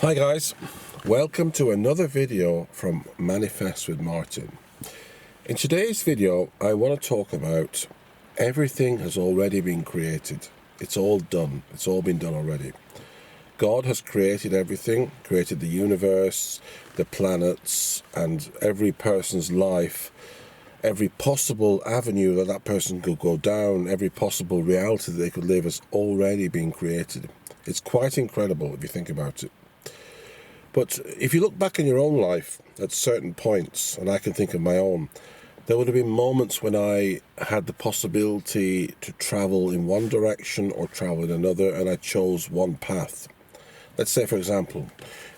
Hi guys, welcome to another video from Manifest with Martin. In today's video I want to talk about everything has already been created. It's all done. It's all been done already. God has created everything, created the universe, the planets, and every person's life, every possible avenue that that person could go down, every possible reality that they could live has already been created. It's quite incredible if you think about it. But if you look back in your own life at certain points, and I can think of my own, there would have been moments when I had the possibility to travel in one direction or travel in another, and I chose one path. Let's say, for example,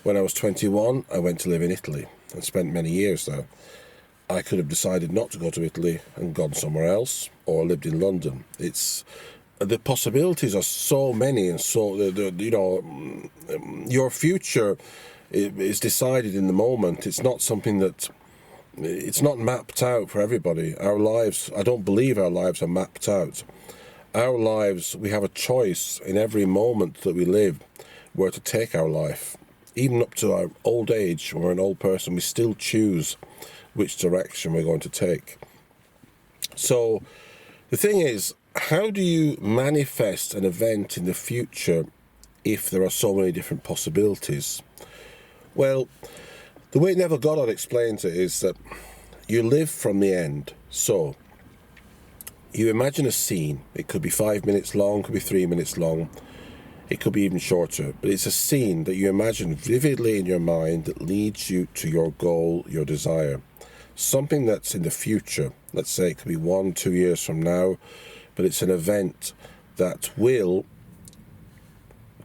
when I was 21, I went to live in Italy and spent many years there. I could have decided not to go to Italy and gone somewhere else, or lived in London. The possibilities are so many, and so your future is decided in the moment. It's not something that it's not mapped out for everybody. Our lives, I don't believe our lives are mapped out. Our lives, we have a choice in every moment that we live where to take our life. Even up to our old age, when we're an old person, we still choose which direction we're going to take. So the thing is, how do you manifest an event in the future if there are so many different possibilities? Well, the way Neville Goddard explains it is that you live from the end. So you imagine a scene. It could be 5 minutes long, could be 3 minutes long, it could be even shorter, but it's a scene that you imagine vividly in your mind that leads you to your goal, your desire. Something that's in the future. Let's say it could be 1-2 years from now, but it's an event that will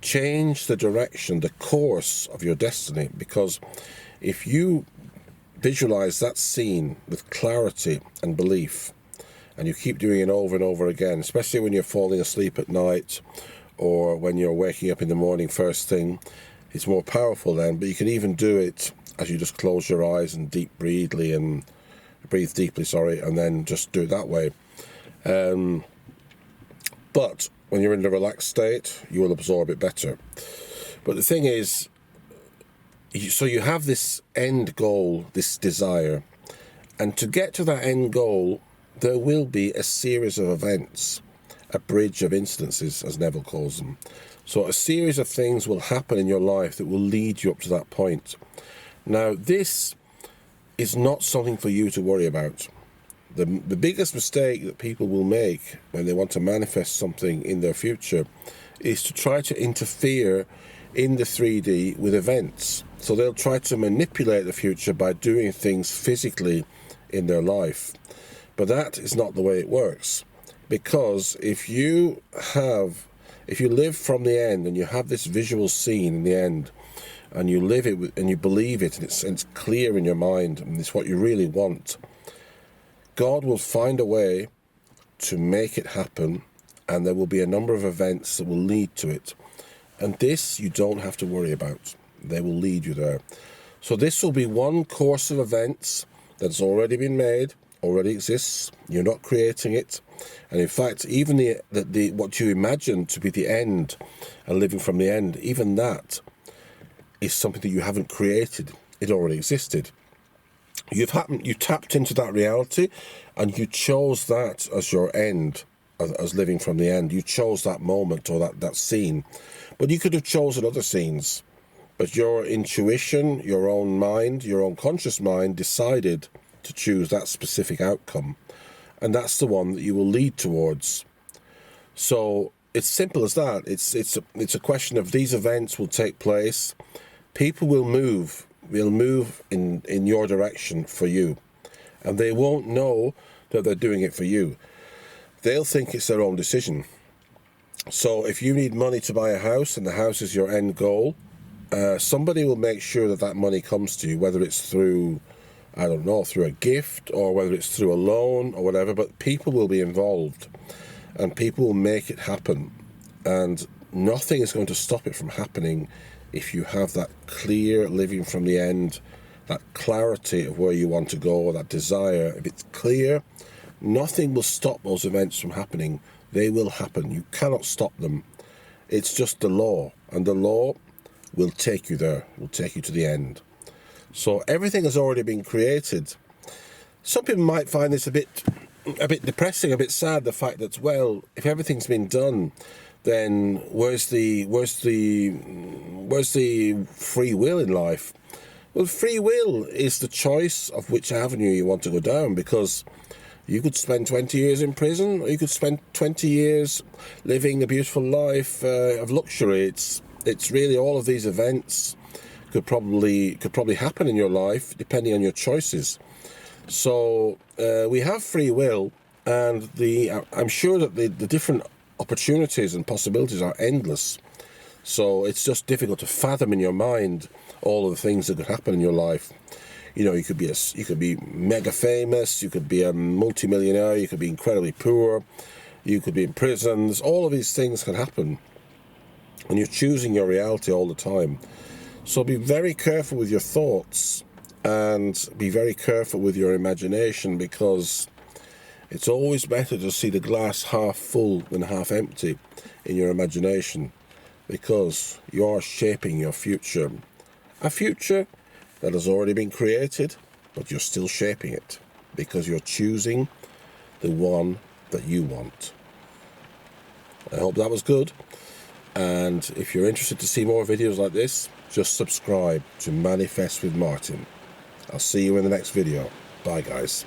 change the direction, the course of your destiny. Because if you visualize that scene with clarity and belief, and you keep doing it over and over again, especially when you're falling asleep at night or when you're waking up in the morning first thing, it's more powerful then. But you can even do it as you just close your eyes and breathe deeply, and then just do it that way. But when you're in the relaxed state, you will absorb it better. But the thing is, so you have this end goal, this desire, and to get to that end goal, there will be a series of events, a bridge of instances, as Neville calls them. So a series of things will happen in your life that will lead you up to that point. Now, this is not something for you to worry about. The biggest mistake that people will make when they want to manifest something in their future is to try to interfere in the 3D with events. So they'll try to manipulate the future by doing things physically in their life. But that is not the way it works. Because if you live from the end and you have this visual scene in the end, and you live it and you believe it, and it's clear in your mind, and it's what you really want, God will find a way to make it happen, and there will be a number of events that will lead to it. And this you don't have to worry about. They will lead you there. So this will be one course of events that's already been made, already exists. You're not creating it. And in fact, even what you imagine to be the end and living from the end, even that is something that you haven't created. It already existed. You tapped into that reality, and you chose that as your end, as living from the end. You chose that moment or that scene. But you could have chosen other scenes. But your intuition, your own mind, your own conscious mind decided to choose that specific outcome. And that's the one that you will lead towards. So it's simple as that. It's a question of these events will take place. People will move. Will move in your direction for you. And they won't know that they're doing it for you. They'll think it's their own decision. So if you need money to buy a house and the house is your end goal, somebody will make sure that that money comes to you, whether it's through, through a gift or whether it's through a loan or whatever, but people will be involved and people will make it happen. And nothing is going to stop it from happening if you have that clear living from the end, that clarity of where you want to go, that desire. If it's clear, nothing will stop those events from happening. They will happen. You cannot stop them. It's just the law. And the law will take you there, will take you to the end. So everything has already been created. Some people might find this a bit depressing, a bit sad, the fact that, well, if everything's been done, then where's the free will in life? Well, free will is the choice of which avenue you want to go down, because you could spend 20 years in prison, or you could spend 20 years living a beautiful life of luxury. It's really all of these events could probably happen in your life depending on your choices. So we have free will, and I'm sure that the different opportunities and possibilities are endless. So it's just difficult to fathom in your mind all of the things that could happen in your life. You know, you could be mega famous, you could be a multimillionaire, you could be incredibly poor, you could be in prisons. All of these things can happen, and you're choosing your reality all the time. So be very careful with your thoughts, and be very careful with your imagination, because it's always better to see the glass half full than half empty in your imagination, because you are shaping your future. A future that has already been created, but you're still shaping it, because you're choosing the one that you want. I hope that was good. And if you're interested to see more videos like this, just subscribe to Manifest with Martin. I'll see you in the next video. Bye, guys.